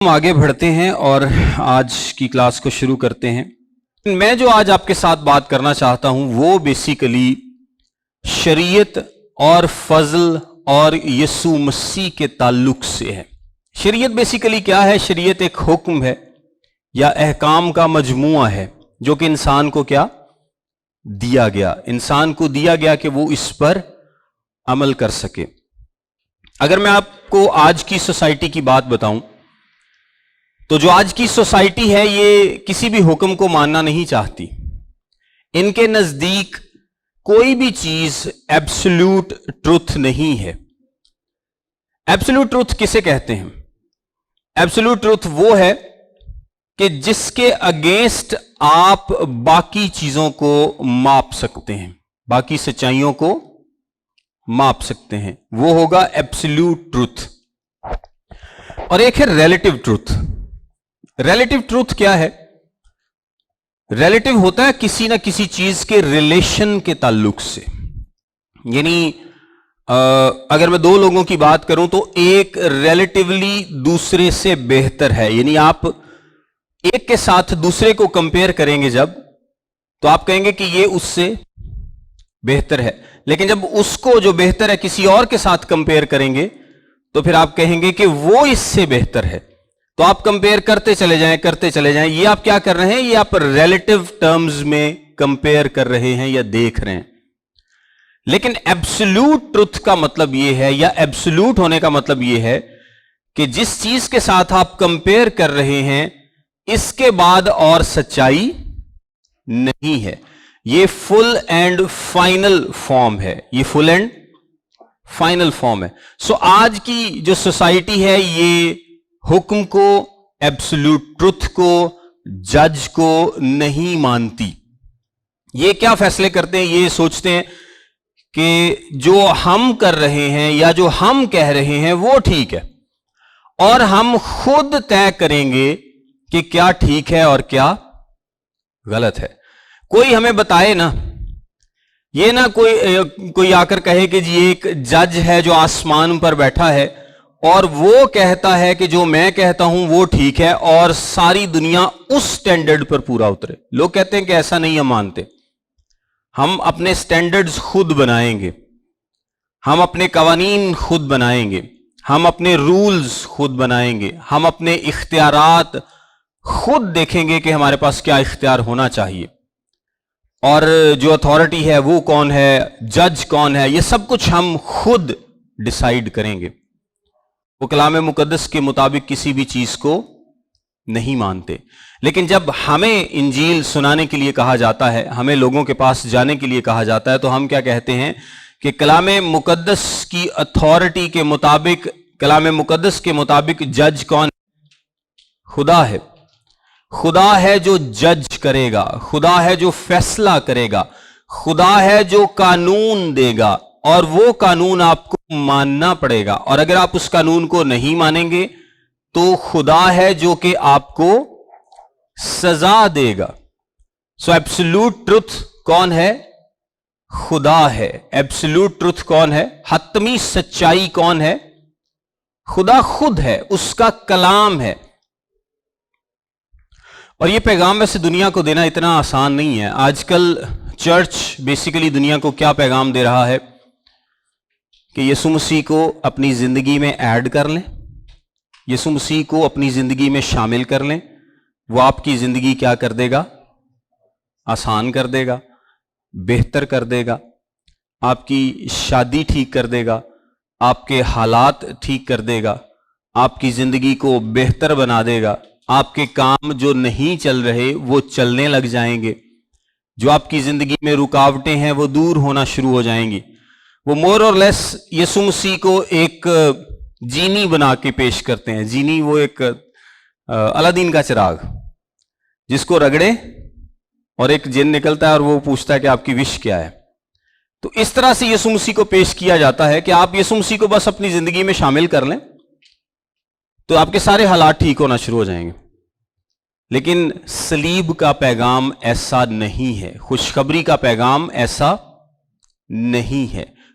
ہم آگے بڑھتے ہیں اور آج کی کلاس کو شروع کرتے ہیں۔ میں جو آج آپ کے ساتھ بات کرنا چاہتا ہوں وہ بیسیکلی شریعت اور فضل اور یسوع مسیح کے تعلق سے ہے۔ شریعت بیسیکلی کیا ہے؟ شریعت ایک حکم ہے یا احکام کا مجموعہ ہے جو کہ انسان کو کیا دیا گیا، انسان کو دیا گیا کہ وہ اس پر عمل کر سکے۔ اگر میں آپ کو آج کی سوسائٹی کی بات بتاؤں تو جو آج کی سوسائٹی ہے یہ کسی بھی حکم کو ماننا نہیں چاہتی۔ ان کے نزدیک کوئی بھی چیز ایبسولوٹ ٹروتھ نہیں ہے۔ ایبسولوٹ ٹروتھ کسے کہتے ہیں؟ ایبسولوٹ ٹروتھ وہ ہے کہ جس کے اگینسٹ آپ باقی چیزوں کو ماپ سکتے ہیں، باقی سچائیوں کو ماپ سکتے ہیں، وہ ہوگا ایبسولوٹ ٹروتھ۔ اور ایک ہے ریلیٹو ٹروتھ۔ ریلیٹو ٹروتھ کیا ہے؟ ریلیٹو ہوتا ہے کسی نہ کسی چیز کے ریلیشن کے تعلق سے، یعنی اگر میں دو لوگوں کی بات کروں تو ایک ریلیٹیولی دوسرے سے بہتر ہے، یعنی آپ ایک کے ساتھ دوسرے کو کمپیئر کریں گے جب تو آپ کہیں گے کہ یہ اس سے بہتر ہے، لیکن جب اس کو جو بہتر ہے کسی اور کے ساتھ کمپیئر کریں گے تو پھر آپ کہیں گے کہ وہ اس سے بہتر ہے۔ تو آپ کمپیئر کرتے چلے جائیں، یہ آپ کیا کر رہے ہیں؟ یہ آپ ریلیٹو ٹرمز میں کمپیئر کر رہے ہیں یا دیکھ رہے ہیں۔ لیکن ایبسولوٹ ٹروتھ کا مطلب یہ ہے، یا ایبسولوٹ ہونے کا مطلب یہ ہے کہ جس چیز کے ساتھ آپ کمپیئر کر رہے ہیں اس کے بعد اور سچائی نہیں ہے۔ یہ فل اینڈ فائنل فارم ہے، یہ فل اینڈ فائنل فارم ہے۔ سو آج کی جو سوسائٹی ہے یہ حکم کو، ایبسولوٹ ٹروتھ کو، جج کو نہیں مانتی۔ یہ کیا فیصلے کرتے ہیں؟ یہ سوچتے ہیں کہ جو ہم کر رہے ہیں یا جو ہم کہہ رہے ہیں وہ ٹھیک ہے، اور ہم خود طے کریں گے کہ کیا ٹھیک ہے اور کیا غلط ہے۔ کوئی ہمیں بتائے نا، یہ نہ کوئی آ کر کہے کہ جی ایک جج ہے جو آسمان پر بیٹھا ہے اور وہ کہتا ہے کہ جو میں کہتا ہوں وہ ٹھیک ہے، اور ساری دنیا اس سٹینڈرڈ پر پورا اترے۔ لوگ کہتے ہیں کہ ایسا نہیں ہم مانتے، ہم اپنے سٹینڈرڈز خود بنائیں گے، ہم اپنے قوانین خود بنائیں گے، ہم اپنے رولز خود بنائیں گے، ہم اپنے اختیارات خود دیکھیں گے کہ ہمارے پاس کیا اختیار ہونا چاہیے، اور جو اتھارٹی ہے وہ کون ہے، جج کون ہے، یہ سب کچھ ہم خود ڈیسائیڈ کریں گے۔ وہ کلام مقدس کے مطابق کسی بھی چیز کو نہیں مانتے۔ لیکن جب ہمیں انجیل سنانے کے لیے کہا جاتا ہے، ہمیں لوگوں کے پاس جانے کے لیے کہا جاتا ہے، تو ہم کیا کہتے ہیں کہ کلام مقدس کی اتھارٹی کے مطابق، کلام مقدس کے مطابق جج کون؟ خدا ہے۔ خدا ہے جو جج کرے گا، خدا ہے جو فیصلہ کرے گا، خدا ہے جو قانون دے گا، اور وہ قانون آپ کو ماننا پڑے گا، اور اگر آپ اس قانون کو نہیں مانیں گے تو خدا ہے جو کہ آپ کو سزا دے گا۔ سو ایبسولوٹ ٹروتھ کون ہے؟ خدا ہے۔ ایبسولوٹ ٹروتھ کون ہے؟ حتمی سچائی کون ہے؟ خدا خود ہے، اس کا کلام ہے۔ اور یہ پیغام ویسے دنیا کو دینا اتنا آسان نہیں ہے۔ آج کل چرچ بیسیکلی دنیا کو کیا پیغام دے رہا ہے کہ یسوع مسیح کو اپنی زندگی میں ایڈ کر لیں، یسوع مسیح کو اپنی زندگی میں شامل کر لیں، وہ آپ کی زندگی کیا کر دے گا؟ آسان کر دے گا، بہتر کر دے گا، آپ کی شادی ٹھیک کر دے گا، آپ کے حالات ٹھیک کر دے گا، آپ کی زندگی کو بہتر بنا دے گا، آپ کے کام جو نہیں چل رہے وہ چلنے لگ جائیں گے، جو آپ کی زندگی میں رکاوٹیں ہیں وہ دور ہونا شروع ہو جائیں گی۔ وہ مور اور لیس یسوع مسیح کو ایک جینی بنا کے پیش کرتے ہیں۔ جینی وہ ایک الادین کا چراغ جس کو رگڑے اور ایک جن نکلتا ہے اور وہ پوچھتا ہے کہ آپ کی وش کیا ہے۔ تو اس طرح سے یسوع مسیح کو پیش کیا جاتا ہے کہ آپ یسوع مسیح کو بس اپنی زندگی میں شامل کر لیں تو آپ کے سارے حالات ٹھیک ہونا شروع ہو جائیں گے۔ لیکن صلیب کا پیغام ایسا نہیں ہے، خوشخبری کا پیغام ایسا نہیں ہے۔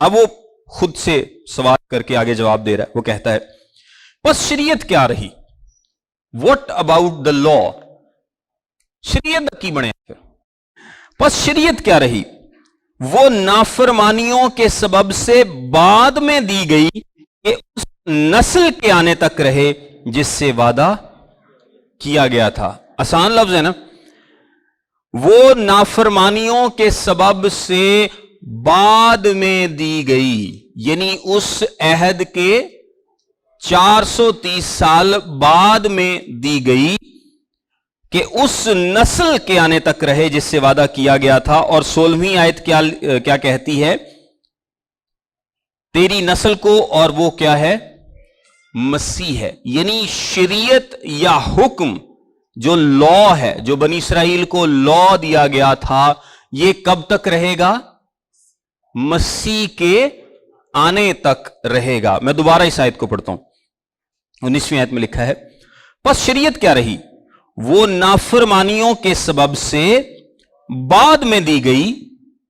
اب وہ خود سے سوال کر کے آگے جواب دے رہا ہے. وہ کہتا ہے بس شریعت کیا رہی؟ واٹ اباؤٹ دا لا؟ شریعت کی بنے پھر بس شریعت کیا رہی؟ وہ نافرمانیوں کے سبب سے بعد میں دی گئی کہ اس نسل کے آنے تک رہے جس سے وعدہ کیا گیا تھا. آسان لفظ ہے نا. وہ نافرمانیوں کے سبب سے بعد میں دی گئی، یعنی اس عہد کے 430 سال بعد میں دی گئی کہ اس نسل کے آنے تک رہے جس سے وعدہ کیا گیا تھا. اور 16ویں آیت کیا کہتی ہے؟ تیری نسل کو، اور وہ کیا ہے؟ مسیح ہے. یعنی شریعت یا حکم جو لا ہے، جو بنی اسرائیل کو لا دیا گیا تھا، یہ کب تک رہے گا؟ مسیح کے آنے تک رہے گا. میں دوبارہ اس آیت کو پڑھتا ہوں. 19ویں آیت میں لکھا ہے پس شریعت کیا رہی؟ وہ نافرمانیوں کے سبب سے بعد میں دی گئی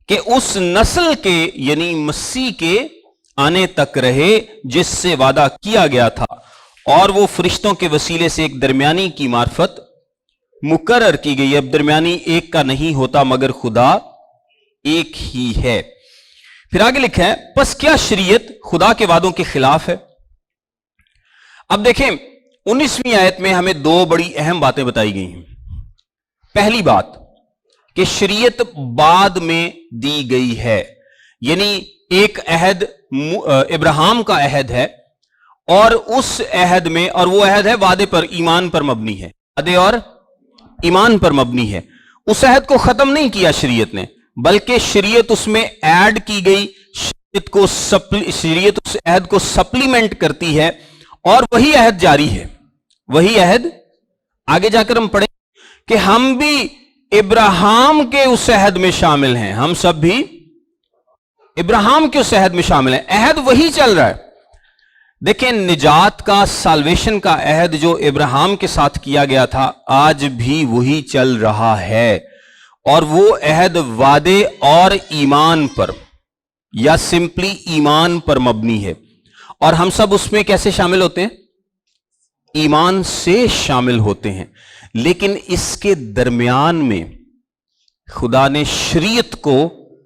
کہ اس نسل کے یعنی مسیح کے آنے تک رہے جس سے وعدہ کیا گیا تھا، اور وہ فرشتوں کے وسیلے سے ایک درمیانی کی معرفت مقرر کی گئی. اب درمیانی ایک کا نہیں ہوتا مگر خدا ایک ہی ہے. پھر آگے لکھا ہے پس کیا شریعت خدا کے وعدوں کے خلاف ہے؟ اب دیکھیں 19ویں آیت میں ہمیں دو بڑی اہم باتیں بتائی گئی ہیں. پہلی بات کہ شریعت بعد میں دی گئی ہے، یعنی ایک عہد ابراہیم کا عہد ہے، اور اس عہد میں، اور وہ عہد ہے وعدے پر، ایمان پر مبنی ہے، وعدے اور ایمان پر مبنی ہے. اس عہد کو ختم نہیں کیا شریعت نے، بلکہ شریعت اس میں ایڈ کی گئی. شریعت اس عہد کو سپلیمنٹ کرتی ہے، اور وہی عہد جاری ہے. وہی عہد آگے جا کر ہم پڑھیں کہ ہم بھی ابراہیم کے اس عہد میں شامل ہیں. ہم سب بھی ابراہیم کے اس عہد میں شامل ہیں. عہد وہی چل رہا ہے. دیکھیں نجات کا، سالویشن کا عہد جو ابراہیم کے ساتھ کیا گیا تھا، آج بھی وہی چل رہا ہے. اور وہ عہد وعدے اور ایمان پر یا سمپلی ایمان پر مبنی ہے. اور ہم سب اس میں کیسے شامل ہوتے ہیں؟ ایمان سے شامل ہوتے ہیں. لیکن اس کے درمیان میں خدا نے شریعت کو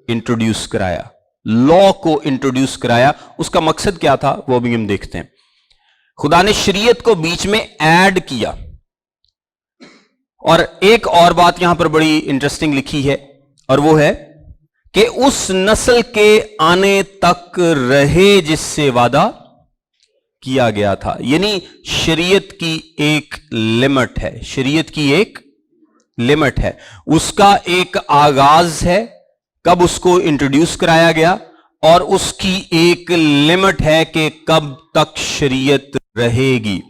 انٹروڈیوس کرایا، لا کو انٹروڈیوس کرایا. اس کا مقصد کیا تھا وہ بھی ہم دیکھتے ہیں. خدا نے شریعت کو بیچ میں ایڈ کیا. اور ایک اور بات یہاں پر بڑی انٹرسٹنگ لکھی ہے، اور وہ ہے کہ اس نسل کے آنے تک رہے جس سے وعدہ کیا گیا تھا. یعنی شریعت کی ایک لمٹ ہے، شریعت کی ایک لمٹ ہے. اس کا ایک آغاز ہے، کب اس کو انٹروڈیوس کرایا گیا، اور اس کی ایک لمٹ ہے کہ کب تک شریعت رہے گی.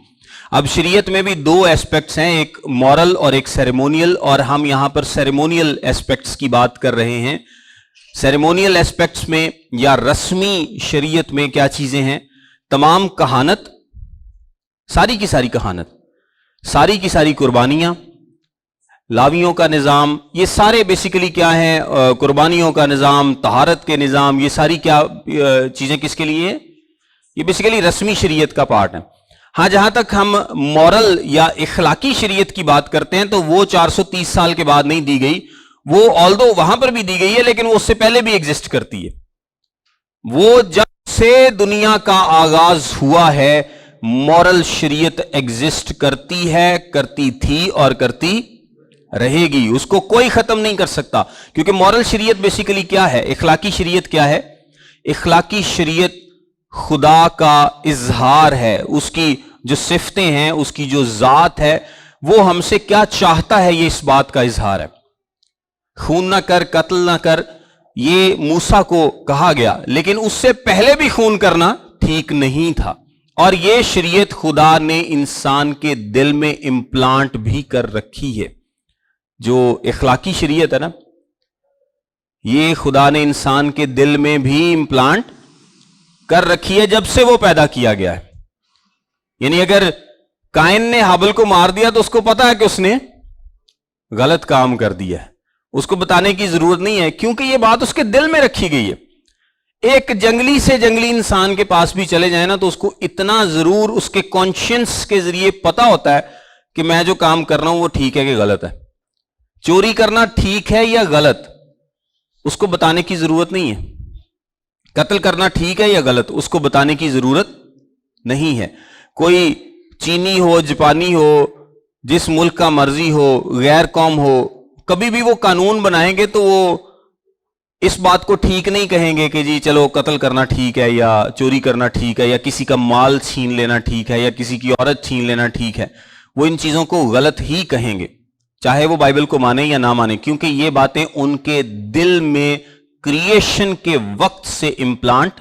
اب شریعت میں بھی دو ایسپیکٹس ہیں، ایک مورل اور ایک سیریمونیل، اور ہم یہاں پر سیریمونیل ایسپیکٹس کی بات کر رہے ہیں. سیریمونیل ایسپیکٹس میں یا رسمی شریعت میں کیا چیزیں ہیں؟ تمام کہانت، ساری کی ساری کہانت، ساری کی ساری قربانیاں، لاویوں کا نظام، یہ سارے بیسیکلی کیا ہیں؟ قربانیوں کا نظام، طہارت کے نظام، یہ ساری کیا چیزیں کس کے لیے ہیں؟ یہ بیسیکلی رسمی شریعت کا پارٹ ہے. ہاں جہاں تک ہم مورل یا اخلاقی شریعت کی بات کرتے ہیں تو وہ 430 سال کے بعد نہیں دی گئی. وہ آلدو وہاں پر بھی دی گئی ہے، لیکن وہ اس سے پہلے بھی ایگزسٹ کرتی ہے. وہ جب سے دنیا کا آغاز ہوا ہے مورل شریعت ایگزسٹ کرتی ہے، کرتی تھی اور کرتی رہے گی. اس کو کوئی ختم نہیں کر سکتا، کیونکہ مورل شریعت بیسیکلی کیا ہے؟ اخلاقی شریعت کیا ہے؟ اخلاقی شریعت خدا کا اظہار ہے. اس کی جو صفتیں ہیں، اس کی جو ذات ہے، وہ ہم سے کیا چاہتا ہے، یہ اس بات کا اظہار ہے. خون نہ کر، قتل نہ کر، یہ موسیٰ کو کہا گیا، لیکن اس سے پہلے بھی خون کرنا ٹھیک نہیں تھا. اور یہ شریعت خدا نے انسان کے دل میں امپلانٹ بھی کر رکھی ہے. جو اخلاقی شریعت ہے نا، یہ خدا نے انسان کے دل میں بھی امپلانٹ کر رکھی ہے جب سے وہ پیدا کیا گیا ہے. یعنی اگر قائن نے حابل کو مار دیا تو اس کو پتا ہے کہ اس نے غلط کام کر دیا ہے، اس کو بتانے کی ضرورت نہیں ہے، کیونکہ یہ بات اس کے دل میں رکھی گئی ہے. ایک جنگلی سے جنگلی انسان کے پاس بھی چلے جائیں نا تو اس کو اتنا ضرور اس کے کانشینس کے ذریعے پتا ہوتا ہے کہ میں جو کام کر رہا ہوں وہ ٹھیک ہے کہ غلط ہے. چوری کرنا ٹھیک ہے یا غلط اس کو بتانے کی ضرورت نہیں ہے. قتل کرنا ٹھیک ہے یا غلط اس کو بتانے کی ضرورت نہیں ہے. کوئی چینی ہو، جاپانی ہو، جس ملک کا مرضی ہو، غیر قوم ہو، کبھی بھی وہ قانون بنائیں گے تو وہ اس بات کو ٹھیک نہیں کہیں گے کہ جی چلو قتل کرنا ٹھیک ہے یا چوری کرنا ٹھیک ہے یا کسی کا مال چھین لینا ٹھیک ہے یا کسی کی عورت چھین لینا ٹھیک ہے. وہ ان چیزوں کو غلط ہی کہیں گے چاہے وہ بائبل کو مانے یا نہ مانے، کیونکہ یہ باتیں ان کے دل میں کریشن کے وقت سے امپلانٹ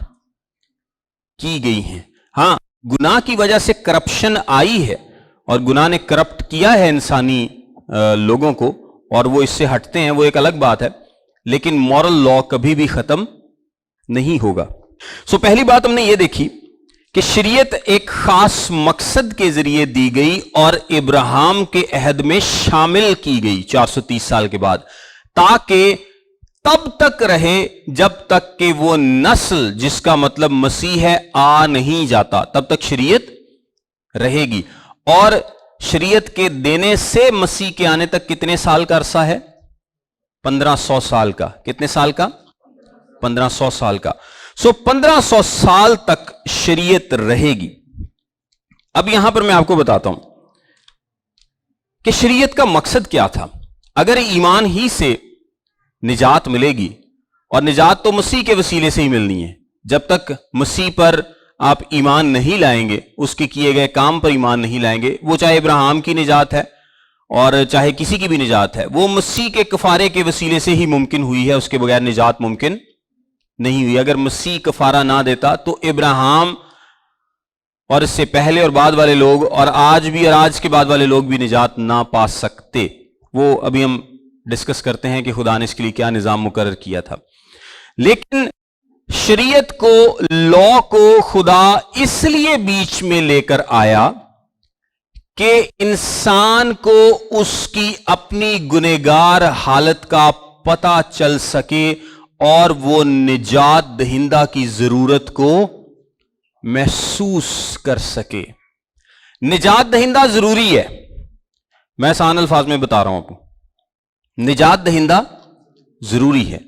کی گئی ہیں. ہاں، گناہ کی وجہ سے کرپشن آئی ہے اور گناہ نے کرپٹ کیا ہے انسانی لوگوں کو اور وہ اس سے ہٹتے ہیں، وہ ایک الگ بات ہے، لیکن مورل لا کبھی بھی ختم نہیں ہوگا. پہلی بات ہم نے یہ دیکھی کہ شریعت ایک خاص مقصد کے ذریعے دی گئی اور ابراہیم کے عہد میں شامل کی گئی 430 سال کے بعد، تاکہ تب تک رہے جب تک کہ وہ نسل جس کا مطلب مسیح ہے آ نہیں جاتا، تب تک شریعت رہے گی. اور شریعت کے دینے سے مسیح کے آنے تک کتنے سال کا عرصہ ہے؟ 1500 سال کا. کتنے سال کا؟ 1500 سال کا. 1500 سال تک شریعت رہے گی. اب یہاں پر میں آپ کو بتاتا ہوں کہ شریعت کا مقصد کیا تھا. اگر ایمان ہی سے نجات ملے گی، اور نجات تو مسیح کے وسیلے سے ہی ملنی ہے، جب تک مسیح پر آپ ایمان نہیں لائیں گے، اس کے کیے گئے کام پر ایمان نہیں لائیں گے، وہ چاہے ابراہیم کی نجات ہے اور چاہے کسی کی بھی نجات ہے، وہ مسیح کے کفارے کے وسیلے سے ہی ممکن ہوئی ہے، اس کے بغیر نجات ممکن نہیں ہوئی. اگر مسیح کفارہ نہ دیتا تو ابراہیم اور اس سے پہلے اور بعد والے لوگ اور آج بھی اور آج کے بعد والے لوگ بھی نجات نہ پا سکتے. وہ ابھی ہم ڈسکس کرتے ہیں کہ خدا نے اس کے لیے کیا نظام مقرر کیا تھا. لیکن شریعت کو، لا کو خدا اس لیے بیچ میں لے کر آیا کہ انسان کو اس کی اپنی گنہگار حالت کا پتہ چل سکے اور وہ نجات دہندہ کی ضرورت کو محسوس کر سکے. نجات دہندہ ضروری ہے، میں آسان الفاظ میں بتا رہا ہوں آپ کو. نجات دہندہ ضروری ہے.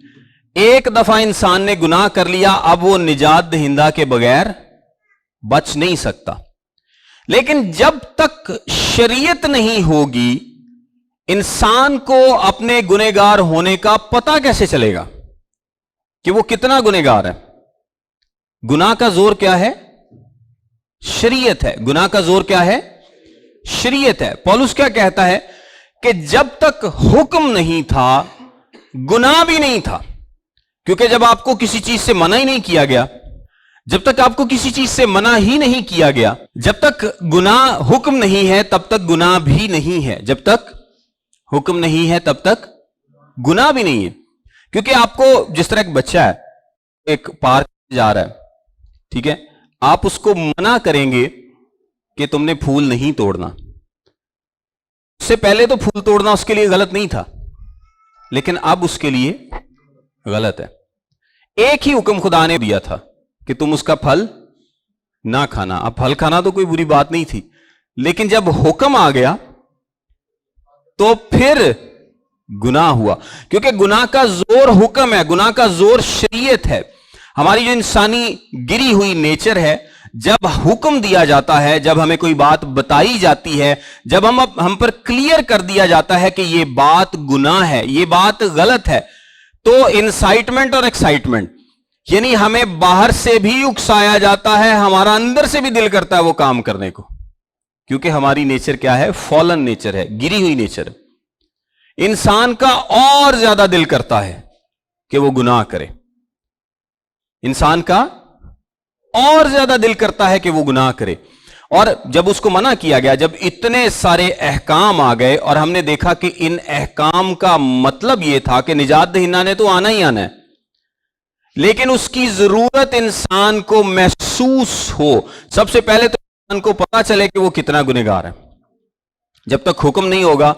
ایک دفعہ انسان نے گناہ کر لیا، اب وہ نجات دہندہ کے بغیر بچ نہیں سکتا. لیکن جب تک شریعت نہیں ہوگی انسان کو اپنے گنہگار ہونے کا پتہ کیسے چلے گا کہ وہ کتنا گنہگار ہے؟ گناہ کا زور کیا ہے؟ شریعت ہے. گناہ کا زور کیا ہے؟ شریعت ہے. پولس کیا کہتا ہے کہ جب تک حکم نہیں تھا گناہ بھی نہیں تھا، کیونکہ جب آپ کو کسی چیز سے منع ہی نہیں کیا گیا، جب تک آپ کو کسی چیز سے منع ہی نہیں کیا گیا، جب تک گناہ حکم نہیں ہے تب تک گناہ بھی نہیں ہے. جب تک حکم نہیں ہے تب تک گناہ بھی نہیں ہے. کیونکہ آپ کو جس طرح ایک بچہ ہے، ایک پارک جا رہا ہے، ٹھیک ہے، آپ اس کو منع کریں گے کہ تم نے پھول نہیں توڑنا. اس سے پہلے تو پھول توڑنا اس کے لیے غلط نہیں تھا، لیکن اب اس کے لیے غلط ہے. ایک ہی حکم خدا نے دیا تھا کہ تم اس کا پھل نہ کھانا. اب پھل کھانا تو کوئی بری بات نہیں تھی، لیکن جب حکم آ گیا تو پھر گناہ ہوا. کیونکہ گناہ کا زور حکم ہے، گناہ کا زور شریعت ہے. ہماری جو انسانی گری ہوئی نیچر ہے، جب حکم دیا جاتا ہے، جب ہمیں کوئی بات بتائی جاتی ہے، جب ہم پر کلیئر کر دیا جاتا ہے کہ یہ بات گناہ ہے، یہ بات غلط ہے، تو انسائٹمنٹ اور ایکسائٹمنٹ، یعنی ہمیں باہر سے بھی اکسایا جاتا ہے، ہمارا اندر سے بھی دل کرتا ہے وہ کام کرنے کو. کیونکہ ہماری نیچر کیا ہے؟ فالن نیچر ہے، گری ہوئی نیچر. انسان کا اور زیادہ دل کرتا ہے کہ وہ گناہ کرے. انسان کا اور زیادہ دل کرتا ہے کہ وہ گناہ کرے. اور جب اس کو منع کیا گیا، جب اتنے سارے احکام آ گئے اور ہم نے دیکھا کہ ان احکام کا مطلب یہ تھا کہ نجات دہندہ نے تو آنا ہی آنا ہے، لیکن اس کی ضرورت انسان کو محسوس ہو. سب سے پہلے تو انسان کو پتا چلے کہ وہ کتنا گنہگار ہے. جب تک حکم نہیں ہوگا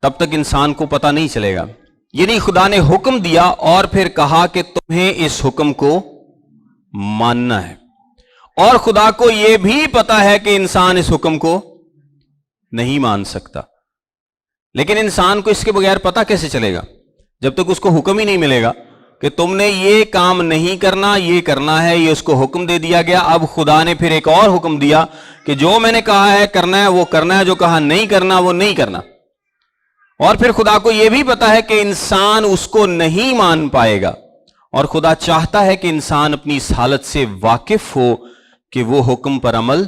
تب تک انسان کو پتا نہیں چلے گا. یعنی خدا نے حکم دیا اور پھر کہا کہ تمہیں اس حکم کو ماننا ہے، اور خدا کو یہ بھی پتا ہے کہ انسان اس حکم کو نہیں مان سکتا، لیکن انسان کو اس کے بغیر پتا کیسے چلے گا جب تک اس کو حکم ہی نہیں ملے گا کہ تم نے یہ کام نہیں کرنا، یہ کرنا ہے، یہ اس کو حکم دے دیا گیا۔ اب خدا نے پھر ایک اور حکم دیا کہ جو میں نے کہا ہے کرنا ہے وہ کرنا ہے، جو کہا نہیں کرنا وہ نہیں کرنا۔ اور پھر خدا کو یہ بھی پتا ہے کہ انسان اس کو نہیں مان پائے گا، اور خدا چاہتا ہے کہ انسان اپنی اس حالت سے واقف ہو کہ وہ حکم پر عمل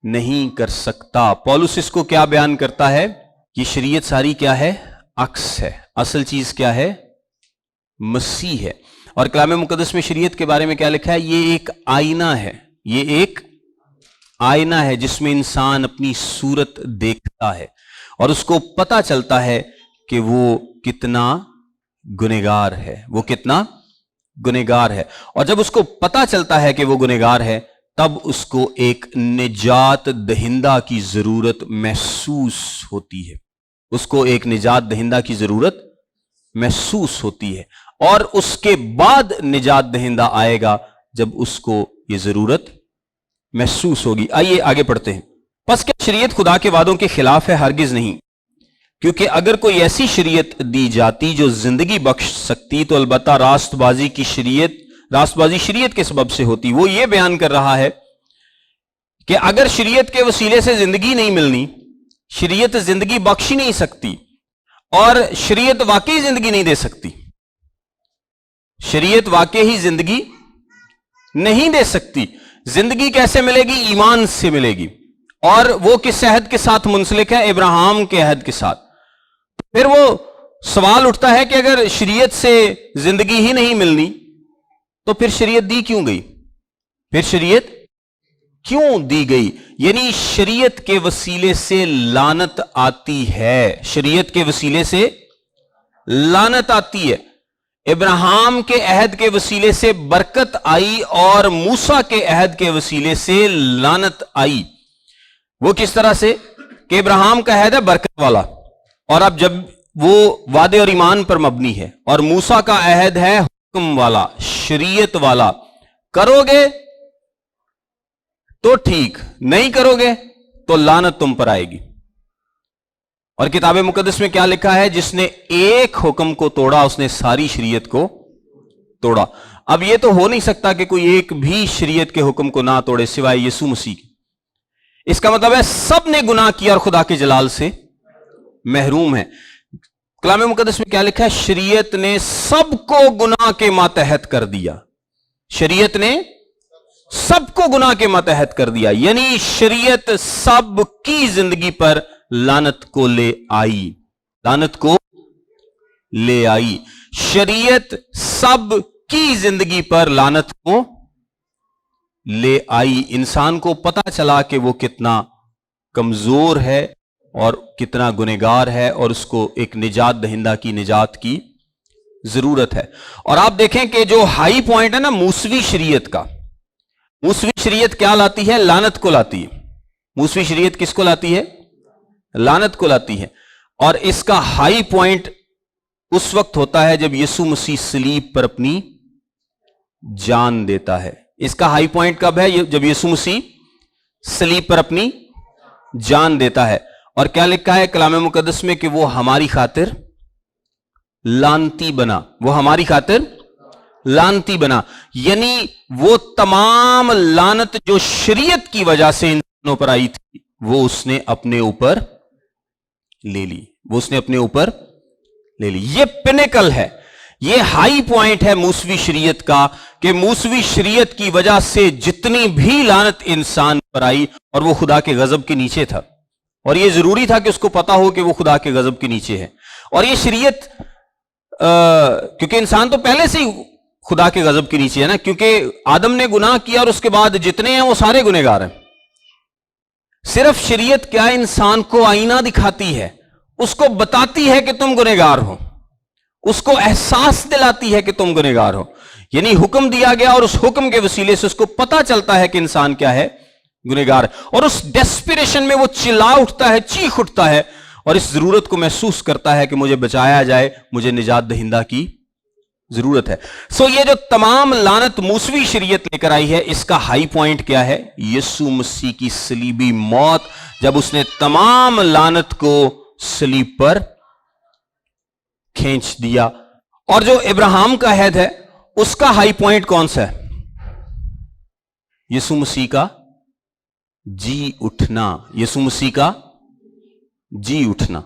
نہیں کر سکتا۔ پولس اس کو کیا بیان کرتا ہے؟ یہ شریعت ساری کیا ہے؟ عکس ہے۔ اصل چیز کیا ہے؟ مسیح ہے۔ اور کلام مقدس میں شریعت کے بارے میں کیا لکھا ہے؟ یہ ایک آئینہ ہے، یہ ایک آئینہ ہے جس میں انسان اپنی صورت دیکھتا ہے اور اس کو پتا چلتا ہے کہ وہ کتنا گنہگار ہے، وہ کتنا گنہگار ہے۔ اور جب اس کو پتا چلتا ہے کہ وہ گنہگار ہے، تب اس کو ایک نجات دہندہ کی ضرورت محسوس ہوتی ہے، اس کو ایک نجات دہندہ کی ضرورت محسوس ہوتی ہے، اور اس کے بعد نجات دہندہ آئے گا جب اس کو یہ ضرورت محسوس ہوگی۔ آئیے آگے پڑھتے ہیں۔ پس کیا شریعت خدا کے وعدوں کے خلاف ہے؟ ہرگز نہیں، کیونکہ اگر کوئی ایسی شریعت دی جاتی جو زندگی بخش سکتی تو البتہ راست بازی شریعت کے سبب سے ہوتی۔ وہ یہ بیان کر رہا ہے کہ اگر شریعت کے وسیلے سے زندگی نہیں ملنی، شریعت زندگی بخش ہی نہیں سکتی، اور شریعت واقعی زندگی نہیں دے سکتی، شریعت واقعی زندگی نہیں دے سکتی۔ زندگی کیسے ملے گی؟ ایمان سے ملے گی، اور وہ کس عہد کے ساتھ منسلک ہے؟ ابراہیم کے عہد کے ساتھ۔ پھر وہ سوال اٹھتا ہے کہ اگر شریعت سے زندگی ہی نہیں ملنی تو پھر شریعت دی کیوں گئی؟ پھر شریعت کیوں دی گئی؟ یعنی شریعت کے وسیلے سے لعنت آتی ہے، شریعت کے وسیلے سے لعنت آتی ہے۔ ابراہیم کے عہد کے وسیلے سے برکت آئی اور موسیٰ کے عہد کے وسیلے سے لعنت آئی۔ وہ کس طرح سے کہ ابراہیم کا عہد ہے برکت والا، اور اب جب وہ وعدے اور ایمان پر مبنی ہے، اور موسیٰ کا عہد ہے حکم والا، شریعت والا۔ کرو گے تو ٹھیک، نہیں کرو گے تو لعنت تم پر آئے گی۔ اور کتاب مقدس میں کیا لکھا ہے؟ جس نے ایک حکم کو توڑا اس نے ساری شریعت کو توڑا۔ اب یہ تو ہو نہیں سکتا کہ کوئی ایک بھی شریعت کے حکم کو نہ توڑے سوائے یسوع مسیح کی۔ اس کا مطلب ہے سب نے گناہ کیا اور خدا کے جلال سے محروم ہے۔ کلام مقدس میں کیا لکھا ہے؟ شریعت نے سب کو گناہ کے ماتحت کر دیا، شریعت نے سب کو گناہ کے ماتحت کر دیا، یعنی شریعت سب کی زندگی پر لعنت کو لے آئی، لعنت کو لے آئی۔ شریعت سب کی زندگی پر لعنت کو لے آئی۔ انسان کو پتا چلا کہ وہ کتنا کمزور ہے اور کتنا گنہگار ہے، اور اس کو ایک نجات دہندہ کی نجات کی ضرورت ہے۔ اور آپ دیکھیں کہ جو ہائی پوائنٹ ہے نا موسوی شریعت کا، موسوی شریعت کیا لاتی ہے؟ لعنت کو لاتی ہے۔ موسوی شریعت کس کو لاتی ہے؟ لعنت کو لاتی ہے۔ اور اس کا ہائی پوائنٹ اس وقت ہوتا ہے جب یسوع مسیح صلیب پر اپنی جان دیتا ہے۔ اس کا ہائی پوائنٹ کب ہے؟ جب یسوع مسیح صلیب پر اپنی جان دیتا ہے۔ اور کیا لکھا ہے کلام مقدس میں کہ وہ ہماری خاطر لعنتی بنا، وہ ہماری خاطر لعنتی بنا، یعنی وہ تمام لعنت جو شریعت کی وجہ سے انسانوں پر آئی تھی وہ اس نے اپنے اوپر لے لی، وہ اس نے اپنے اوپر لے لی۔ یہ پینیکل ہے، یہ ہائی پوائنٹ ہے موسوی شریعت کا، کہ موسوی شریعت کی وجہ سے جتنی بھی لعنت انسان پر آئی، اور وہ خدا کے غضب کے نیچے تھا، اور یہ ضروری تھا کہ اس کو پتا ہو کہ وہ خدا کے غضب کے نیچے ہے۔ اور یہ شریعت کیونکہ انسان تو پہلے سے ہی خدا کے غضب کے نیچے ہے نا، کیونکہ آدم نے گناہ کیا اور اس کے بعد جتنے ہیں وہ سارے گنہگار ہیں۔ صرف شریعت کیا انسان کو آئینہ دکھاتی ہے، اس کو بتاتی ہے کہ تم گنہگار ہو، اس کو احساس دلاتی ہے کہ تم گنہگار ہو۔ یعنی حکم دیا گیا اور اس حکم کے وسیلے سے اس کو پتا چلتا ہے کہ انسان کیا ہے؟ گنہگار۔ اور اس ڈیسپریشن میں وہ چلا اٹھتا ہے، چیخ اٹھتا ہے، اور اس ضرورت کو محسوس کرتا ہے کہ مجھے بچایا جائے, مجھے نجات دہندہ کی ضرورت ہے. یہ جو تمام لعنت موسوی شریعت لے کر آئی ہے, اس کا ہائی پوائنٹ کیا ہے؟ یسوع مسیح کی صلیبی موت, جب اس نے تمام لعنت کو صلیب پر کھینچ دیا. اور جو ابراہیم کا عہد ہے, اس کا ہائی پوائنٹ کون سا ہے؟ یسوع مسیح کا جی اٹھنا. یسوع مسیح کا جی اٹھنا,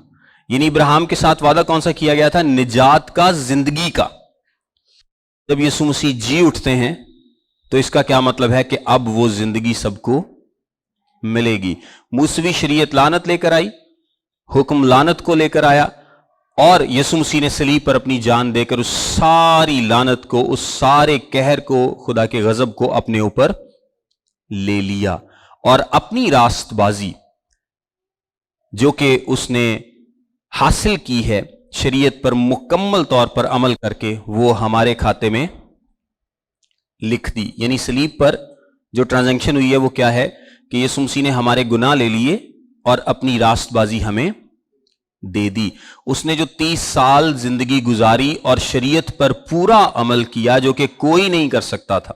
یعنی ابراہیم کے ساتھ وعدہ کون سا کیا گیا تھا؟ نجات کا, زندگی کا. جب یسوع مسیح جی اٹھتے ہیں تو اس کا کیا مطلب ہے؟ کہ اب وہ زندگی سب کو ملے گی. موسوی شریعت لعنت لے کر آئی, حکم لعنت کو لے کر آیا, اور یسوع مسیح نے صلیب پر اپنی جان دے کر اس ساری لعنت کو, اس سارے قہر کو, خدا کے غضب کو اپنے اوپر لے لیا, اور اپنی راست بازی جو کہ اس نے حاصل کی ہے شریعت پر مکمل طور پر عمل کر کے, وہ ہمارے کھاتے میں لکھ دی. یعنی صلیب پر جو ٹرانزیکشن ہوئی ہے وہ کیا ہے؟ کہ یسوع مسیح نے ہمارے گناہ لے لیے اور اپنی راست بازی ہمیں دے دی. اس نے جو 30 سال زندگی گزاری اور شریعت پر پورا عمل کیا جو کہ کوئی نہیں کر سکتا تھا,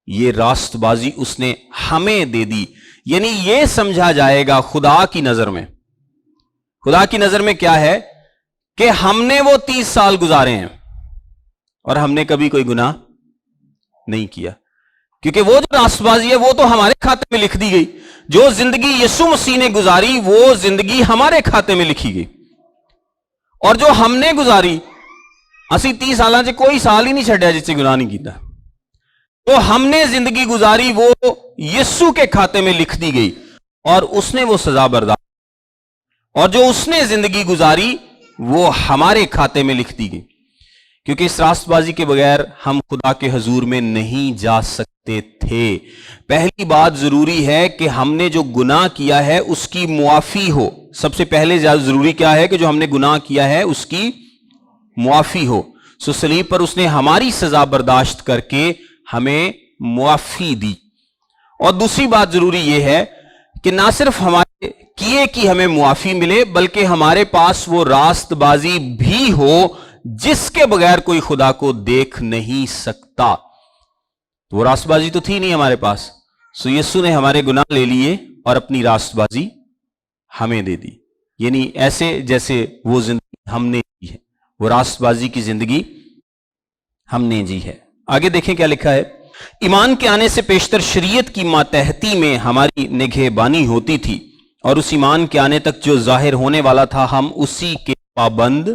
یہ راست بازی اس نے ہمیں دے دی. یعنی یہ سمجھا جائے گا خدا کی نظر میں, خدا کی نظر میں کیا ہے کہ ہم نے وہ 30 سال گزارے ہیں اور ہم نے کبھی کوئی گناہ نہیں کیا, کیونکہ وہ جو راست بازی ہے وہ تو ہمارے کھاتے میں لکھ دی گئی. جو زندگی یسوع مسیح نے گزاری وہ زندگی ہمارے کھاتے میں لکھی گئی, اور جو ہم نے گزاری, اسی 30 سالوں سے کوئی سال ہی نہیں چھڈیا جس سے گناہ نہیں کیتا. تو ہم نے زندگی گزاری وہ یسوع کے کھاتے میں لکھ دی گئی, اور اس نے وہ سزا برداشت, اور جو اس نے زندگی گزاری وہ ہمارے کھاتے میں لکھ دی گئی. کیونکہ اس راست بازی کے بغیر ہم خدا کے حضور میں نہیں جا سکتے تھے. پہلی بات ضروری ہے کہ ہم نے جو گناہ کیا ہے اس کی معافی ہو. سب سے پہلے زیادہ ضروری کیا ہے؟ کہ جو ہم نے گناہ کیا ہے اس کی معافی ہو. صلیب پر اس نے ہماری سزا برداشت کر کے ہمیں معافی دی. اور دوسری بات ضروری یہ ہے کہ نہ صرف ہمارے کیے کی ہمیں معافی ملے, بلکہ ہمارے پاس وہ راست بازی بھی ہو جس کے بغیر کوئی خدا کو دیکھ نہیں سکتا. وہ راست بازی تو تھی نہیں ہمارے پاس, یسوع نے ہمارے گناہ لے لیے اور اپنی راست بازی ہمیں دے دی. یعنی ایسے جیسے وہ زندگی ہم نے جی ہے, وہ راست بازی کی زندگی ہم نے جی ہے. آگے دیکھیں کیا لکھا ہے. ایمان کے آنے سے پیشتر شریعت کی ماتحتی میں ہماری نگہبانی ہوتی تھی, اور اس ایمان کے آنے تک جو ظاہر ہونے والا تھا ہم اسی کے پابند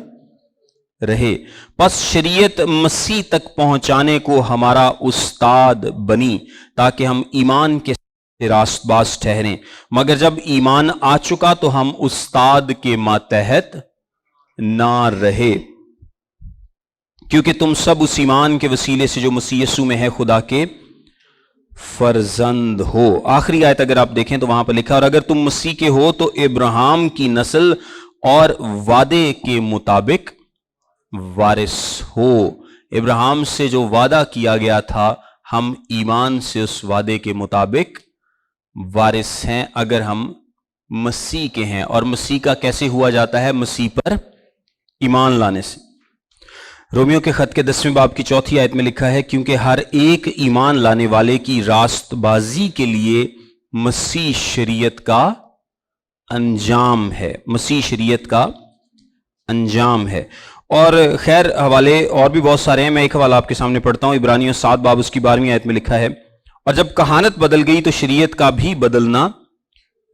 رہے. پس شریعت مسیح تک پہنچانے کو ہمارا استاد بنی تاکہ ہم ایمان کے راست باز ٹھہریں, مگر جب ایمان آ چکا تو ہم استاد کے ماتحت نہ رہے, کیونکہ تم سب اس ایمان کے وسیلے سے جو مسیح یسوع میں ہے خدا کے فرزند ہو. آخری آیت اگر آپ دیکھیں تو وہاں پر لکھا, اور اگر تم مسیح کے ہو تو ابراہیم کی نسل اور وعدے کے مطابق وارث ہو. ابراہیم سے جو وعدہ کیا گیا تھا ہم ایمان سے اس وعدے کے مطابق وارث ہیں اگر ہم مسیح کے ہیں. اور مسیح کا کیسے ہوا جاتا ہے؟ مسیح پر ایمان لانے سے. رومیو کے خط کے 10ویں باب کی 4 آیت میں لکھا ہے, کیونکہ ہر ایک ایمان لانے والے کی راست بازی کے لیے مسیح شریعت کا انجام ہے. مسیح شریعت کا انجام ہے. اور خیر حوالے اور بھی بہت سارے ہیں, میں ایک حوالہ آپ کے سامنے پڑھتا ہوں. عبرانیوں 7 باب اس کی 12ویں آیت میں لکھا ہے, اور جب کہانت بدل گئی تو شریعت کا بھی بدلنا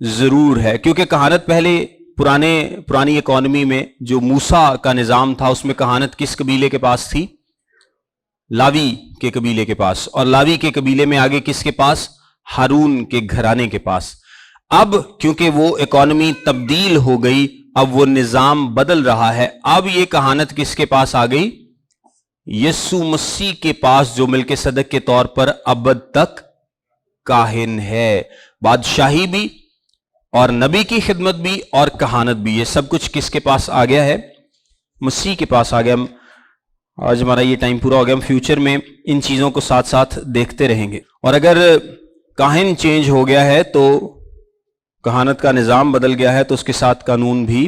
ضرور ہے. کیونکہ کہانت پہلے پرانی اکانومی میں جو موسیٰ کا نظام تھا اس میں کہانت کس قبیلے کے پاس تھی؟ لاوی کے قبیلے کے پاس. اور لاوی کے قبیلے میں آگے کس کے پاس؟ ہارون کے گھرانے کے پاس. اب کیونکہ وہ اکانومی تبدیل ہو گئی, اب وہ نظام بدل رہا ہے, اب یہ کہانت کس کے پاس آ گئی؟ یسوع مسیح کے پاس, جو ملک صدق کے طور پر ابد تک کاہن ہے. بادشاہی بھی اور نبی کی خدمت بھی اور کہانت بھی, یہ سب کچھ کس کے پاس آ گیا ہے؟ مسیح کے پاس آ گیا. آج ہمارا یہ ٹائم پورا ہو گیا, ہم فیوچر میں ان چیزوں کو ساتھ ساتھ دیکھتے رہیں گے. اور اگر کاہن چینج ہو گیا ہے تو کہانت کا نظام بدل گیا ہے تو اس کے ساتھ قانون بھی